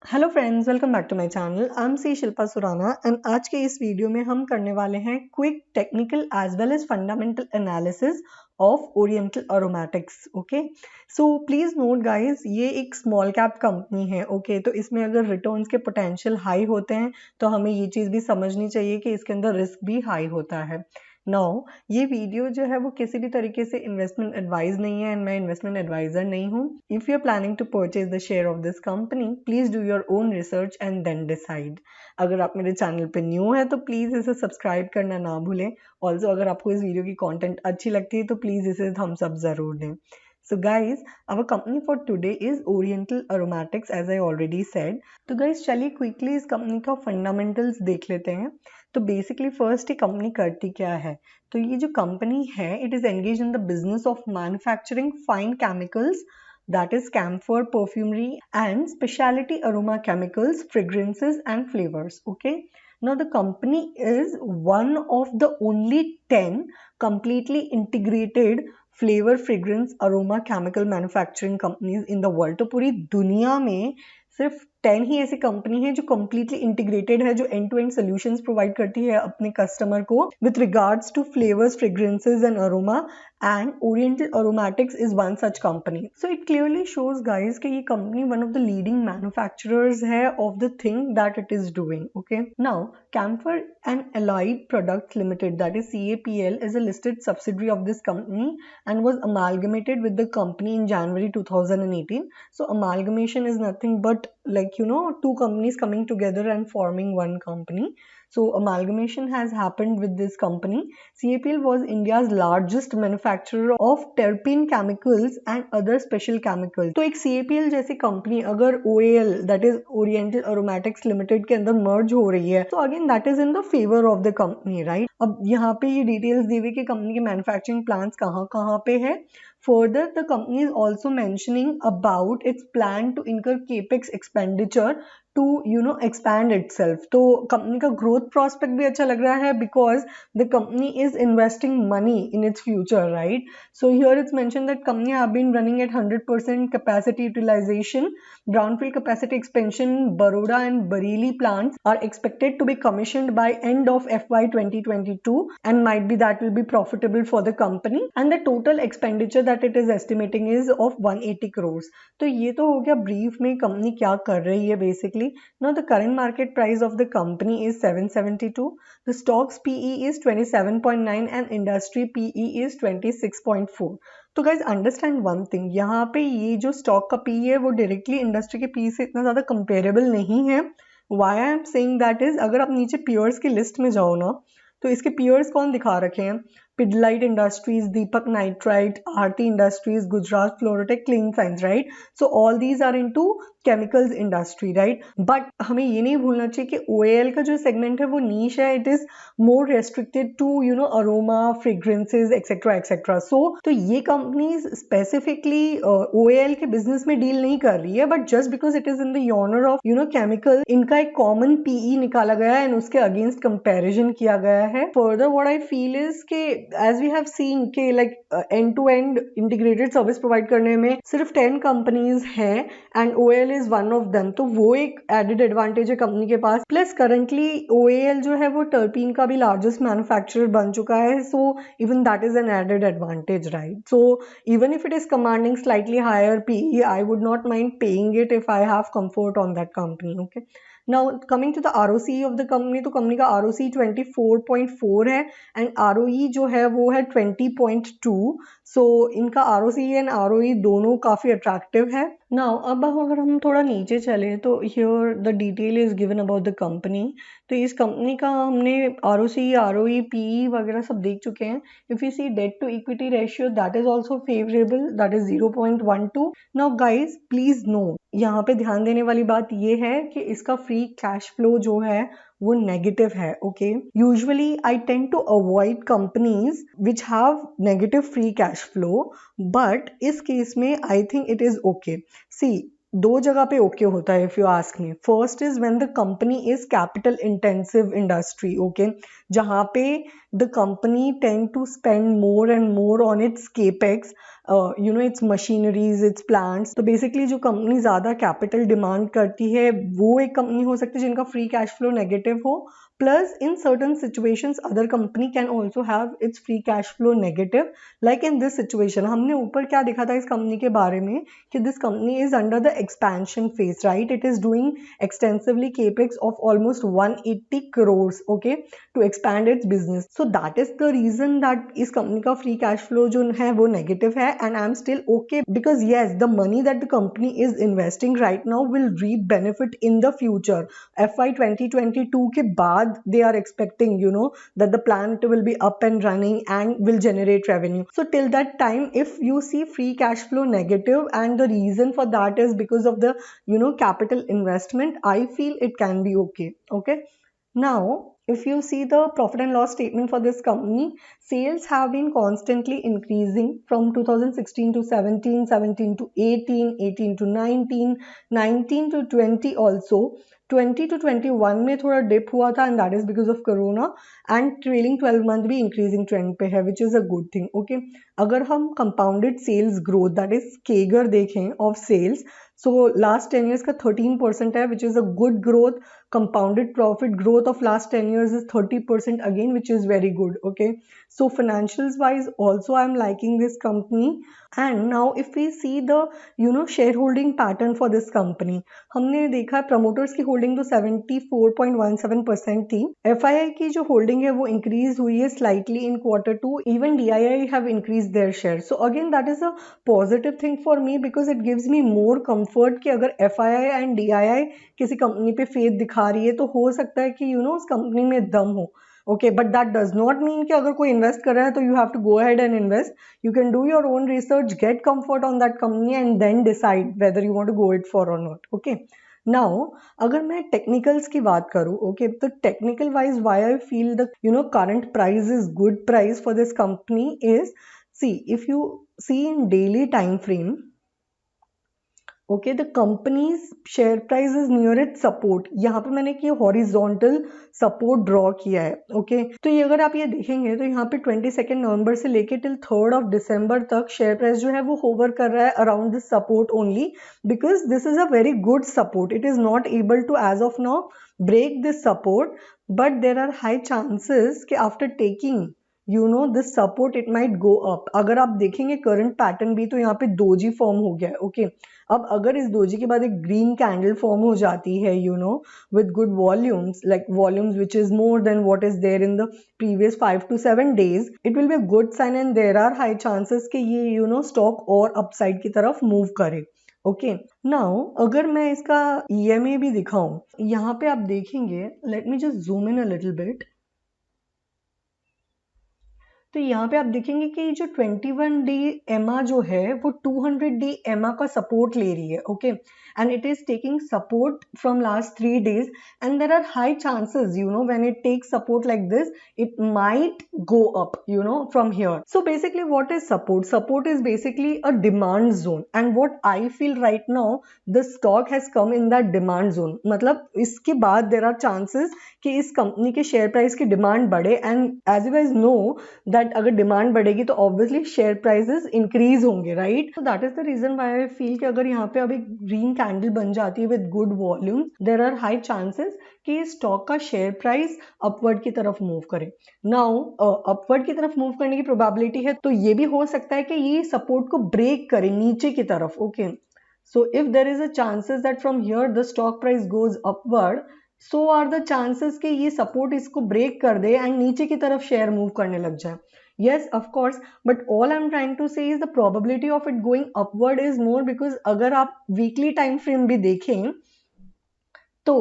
Hello friends, welcome back to my channel. I am C Shilpa Surana and आज के इस video में हम करने वाले हैं quick technical as well as fundamental analysis of Oriental Aromatics. Okay, so please note guys, ये एक स्मॉल कैप कंपनी है। ओके, तो इसमें अगर रिटर्न्स के पोटेंशियल हाई होते हैं तो हमें ये चीज़ भी समझनी चाहिए कि इसके अंदर रिस्क भी हाई होता है। नाउ ये वीडियो जो है वो किसी भी तरीके से इन्वेस्टमेंट एडवाइस नहीं है एंड मैं इन्वेस्टमेंट एडवाइजर नहीं हूँ। If you are planning to purchase the share of this company, please do your own research and then decide. अगर आप मेरे चैनल पे न्यू है तो प्लीज इसे सब्सक्राइब करना ना भूलें। ऑल्सो अगर आपको इस वीडियो की कॉन्टेंट अच्छी लगती है तो प्लीज इसे थम्स अप जरूर दें। So guys, our company for today is Oriental Aromatics, as I already said. तो guys चलिए क्विकली इस कंपनी का फंडामेंटल्स देख लेते हैं। तो बेसिकली फर्स्ट ये कंपनी करती क्या है। तो ये जो कंपनी है, it is engage in the business of manufacturing fine chemicals, that is camphor perfumery and specialty aroma chemicals, fragrances and flavors. Okay, now the company is one of the only 10 completely integrated flavour fragrance aroma chemical manufacturing companies in the world. तो पूरी दुनिया में सिर्फ 10 ही ऐसी company है जो completely integrated है, जो end to end solutions provide करती है अपने कस्टमर को with regards to flavours, fragrances and aroma, and Oriental Aromatics is one such company. So it clearly shows guys कि ये company one of the leading manufacturers है of the thing that it is doing. Okay, now Camphor and Allied Products Limited, that is CAPL, is a listed subsidiary of this company and was amalgamated with the company in January 2018. So amalgamation is nothing but like two companies coming together and forming one company. So amalgamation has happened with this company. CAPL was India's largest manufacturer of terpene chemicals and other special chemicals. तो एक CAPL जैसी company अगर OAL, that is Oriental Aromatics Limited के अंदर मर्ज हो रही है, तो again that is in the favour of the company, right. अब यहाँ पे ये डिटेल्स दी हुई कि कंपनी के मैन्युफैक्चरिंग प्लांट्स कहाँ कहाँ पे है। Further, the company is also mentioning about its plan to incur capex expenditure to expand itself. तो कंपनी का ग्रोथ प्रोस्पेक्ट भी अच्छा लग रहा है because the company is investing money in its future, right? So here it's mentioned that company have been running at 100% capacity utilization. Brownfield capacity expansion Baroda and Bareilly plants are expected to be commissioned by end of FY 2022 and might be that will be profitable for the company, and the total expenditure that it is estimating is of 180 crores. तो ये तो हो गया brief में company क्या कर रही है basically. Now the current market price of the company is 772. The stock's PE is 27.9 and industry PE is 26.4. तो गाइज अंडरस्टैंड वन थिंग, यहाँ पे ये जो स्टॉक का पी है वो डायरेक्टली इंडस्ट्री के पी से इतना ज़्यादा कंपेरेबल नहीं है। Why I am saying that is, अगर आप नीचे पियर्स की लिस्ट में जाओ ना, तो इसके पियर्स कौन दिखा रखे हैं। Pidilite industries, Deepak nitrite, Aarti industries, Gujarat fluorotech, clean science, right. So all these are into chemicals industry, right. But हमें ये नहीं भूलना चाहिए कि OAL का जो सेगमेंट है वो नीश है, it is more restricted to aroma, fragrances etcetera etcetera. So तो ये कंपनीज स्पेसिफिकली OAL के बिजनेस में डील नहीं कर रही है, but just because it is in the honour of chemical, इनका एक कॉमन PE निकाला गया है एंड उसके अगेंस्ट कंपेरिजन किया गया है। Further what I feel is के एज वी हैव सीन के like end to end integrated service provide करने में सिर्फ 10 कंपनीज हैं and OAL is one of them. तो वो एक एडेड एडवांटेज है कंपनी के पास। प्लस करंटली OAL जो है वो टर्पीन का भी लार्जेस्ट मैन्युफैक्चरर बन चुका है, so even that is an added advantage, right. So even if it is commanding slightly higher PE, I would not mind paying it if I have comfort on that company. Okay, now coming to the ROCE of the company, तो company का ROCE 24.4 है and ROE जो है वो है 20.2। सो इनका ROCE and ROE दोनों काफ़ी अट्रैक्टिव है। नाउ अब अगर हम थोड़ा नीचे चले तो here the detail is given about the company. तो इस कंपनी का हमने ROCE, ROE, PE वगैरह सब देख चुके हैं। If you see debt to equity ratio, that is also favourable, that is 0.12। Now guys please know, यहाँ पे ध्यान देने वाली बात ये है कि इसका फ्री कैश फ्लो जो है वो नेगेटिव है। Okay, usually I tend to avoid companies which have negative free cash flow, but इस केस में I think it is okay. See, दो जगह पे ओके होता है if you ask me. First is when the company is capital intensive industry, okay, जहाँ पे the company tend to spend more and more on its capex, its machineries, its plants. तो basically जो company ज़्यादा capital demand करती है वो एक company हो सकती है जिनका फ्री कैश फ्लो नेगेटिव हो. Plus, in certain situations, other company can also have its free cash flow negative. Like in this situation, हमने ऊपर क्या देखा था इस कंपनी के बारे में कि this company is under the expansion phase, right? It is doing extensively capex of almost 180 crores, okay, to expand its business. So that is the reason that इस कंपनी का free cash flow जो है वो negative है, and I'm still okay because yes, the money that the company is investing right now will reap benefit in the future. FY 2022 के बाद they are expecting that the plant will be up and running and will generate revenue. So till that time, if you see free cash flow negative and the reason for that is because of the capital investment, I feel it can be okay. Now if you see the profit and loss statement for this company, sales have been constantly increasing from 2016 to 17, 17 to 18, 18 to 19, 19 to 20 also. 20 to 21 में थोड़ा dip हुआ था and that is because of corona, and trailing 12 month भी increasing trend पे है, which is a good thing. Okay, अगर हम compounded sales growth, that is CAGR देखें of sales, so last 10 years का 13% है, which is a good growth. Compounded profit growth of last 10 years is 30% again, which is very good. Okay, so financials wise also I'm liking this company. And now if we see the shareholding pattern for this company, हमने देखा promoters की holding तो 74.17% थी. FII की जो holding है वो increase हुई है slightly in Q2. Even DII have increased their share. So again that is a positive thing for me because it gives me more comfort कि अगर FII and DII किसी कंपनी पे फेथ दिखा रही है तो हो सकता है कि उस कंपनी में दम हो. Okay, but that does not mean कि अगर कोई invest कर रहा है तो you have to go ahead and invest. You can do your own research, get comfort on that company and then decide whether you want to go it for or not. Okay. Now, अगर मैं technicals की बात करूँ, okay, तो technical wise why I feel the current price is good price for this company is, see, if you see in daily time frame, okay, the company's share price is near its support. यहाँ पे मैंने ये horizontal support draw किया है. Okay, तो ये अगर आप ये देखेंगे तो यहाँ पे 22 नवंबर से लेके till 3rd of December तक share price जो है वो hover कर रहा है around this support only, because this is a very good support. It is not able to as of now break this support, but there are high chances कि after taking this support it might go up. अगर आप देखेंगे current pattern भी तो यहाँ पे doji form हो गया है. Okay, अब अगर इस doji के बाद एक green candle form हो जाती है with good volumes, like volumes which is more than what is there in the previous 5 to 7 days, it will be a good sign and there are high chances कि ये stock और upside की तरफ move करे. Okay, now अगर मैं इसका EMA भी दिखाऊं, यहाँ पे आप देखेंगे, let me just zoom in a little bit. तो यहाँ पे आप देखेंगे कि जो 21 डे एमा जो है वो 200 डे एमा का सपोर्ट ले रही है. Okay, and it is taking support from last 3 days and there are high chances when it takes support like this it might go up from here. So basically what is support? Support is basically a demand zone and what I feel right now the stock has come in that demand zone. मतलब इसके बाद there are chances कि इस company के share price की demand बढ़े, and as you guys know that अगर demand बढ़ेगी तो ऑब्वियसली शेयर प्राइसेस इंक्रीज होंगे, right? So that is the reason why I feel कि अगर यहाँ पे अभी ग्रीन कैंडल बन जाती है with good volume, there are high chances कि स्टॉक का शेयर प्राइस अपवर्ड की तरफ मूव करे. नाउ अपवर्ड की तरफ मूव करने की प्रोबेबिलिटी है तो ये भी हो सकता है कि ये सपोर्ट को ब्रेक करे नीचे की तरफ. Okay, so if there is a chances that from here the stock price goes upward, so are the chances कि ये सपोर्ट इसको ब्रेक कर दे एंड नीचे की तरफ शेयर मूव करने लग जाए. Yes, of course, but all I'm trying to say is the probability of it going upward is more because अगर आप weekly time frame भी देखें तो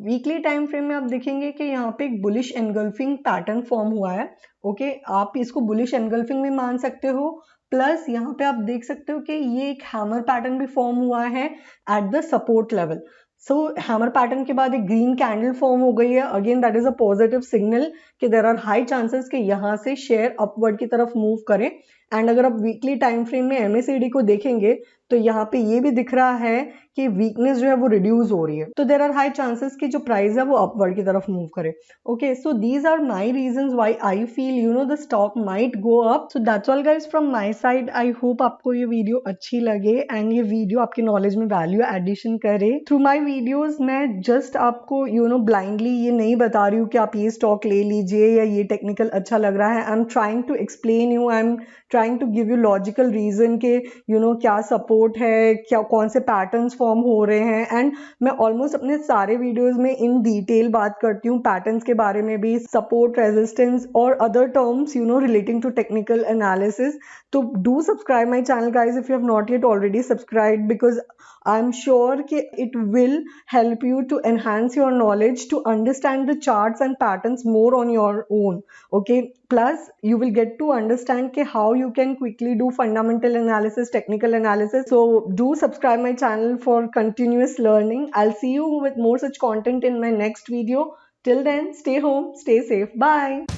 वीकली टाइम फ्रेम में आप देखेंगे कि यहाँ पे एक बुलिश एनगल्फिंग पैटर्न फॉर्म हुआ है. ओके, आप इसको बुलिश एनगल्फिंग भी मान सकते हो, प्लस यहाँ पे आप देख सकते हो कि ये एक हैमर पैटर्न भी फॉर्म हुआ है at the support level. So hammer pattern के बाद एक ग्रीन कैंडल फॉर्म हो गई है. Again that is a positive signal कि देयर आर हाई चांसेस कि यहाँ से शेयर अपवर्ड की तरफ मूव करें. एंड अगर आप वीकली टाइम फ्रेम में MACD को देखेंगे तो यहाँ पे ये भी दिख रहा है कि वीकनेस जो है वो रिड्यूस हो रही है, तो देर आर हाई चांसेस कि जो प्राइस है वो अपवर्ड की तरफ मूव करे। Okay, so these are my reasons why I feel you know the stock might go up. So that's all guys from my side. I hope आपको ये video अच्छी लगे एंड ये वीडियो आपके नॉलेज में वैल्यू एडिशन करे। Through my videos मैं just आपको यू नो ब्लाइंडली ये नहीं बता रही हूँ कि आप ये स्टॉक ले लीजिए या ये टेक्निकल अच्छा लग रहा है। I am trying to explain you, I am trying to give you logical reason के यू नो क्या सपोर्ट है, क्या कौन से पैटर्न्स फॉर्म हो रहे हैं। एंड मैं ऑलमोस्ट अपने सारे वीडियोस में इन डिटेल बात करती हूँ पैटर्न्स के बारे में भी, सपोर्ट, रेजिस्टेंस और other terms you know relating to technical analysis. तो do subscribe my channel guys if you have not yet already subscribe, because I am sure कि it will help you to enhance your knowledge to understand the charts and patterns more on your own. Okay, plus you will get to understand ke how you can quickly do fundamental analysis, technical analysis. So do subscribe my channel for continuous learning. I'll see you with more such content in my next video. Till then, stay home, stay safe, bye.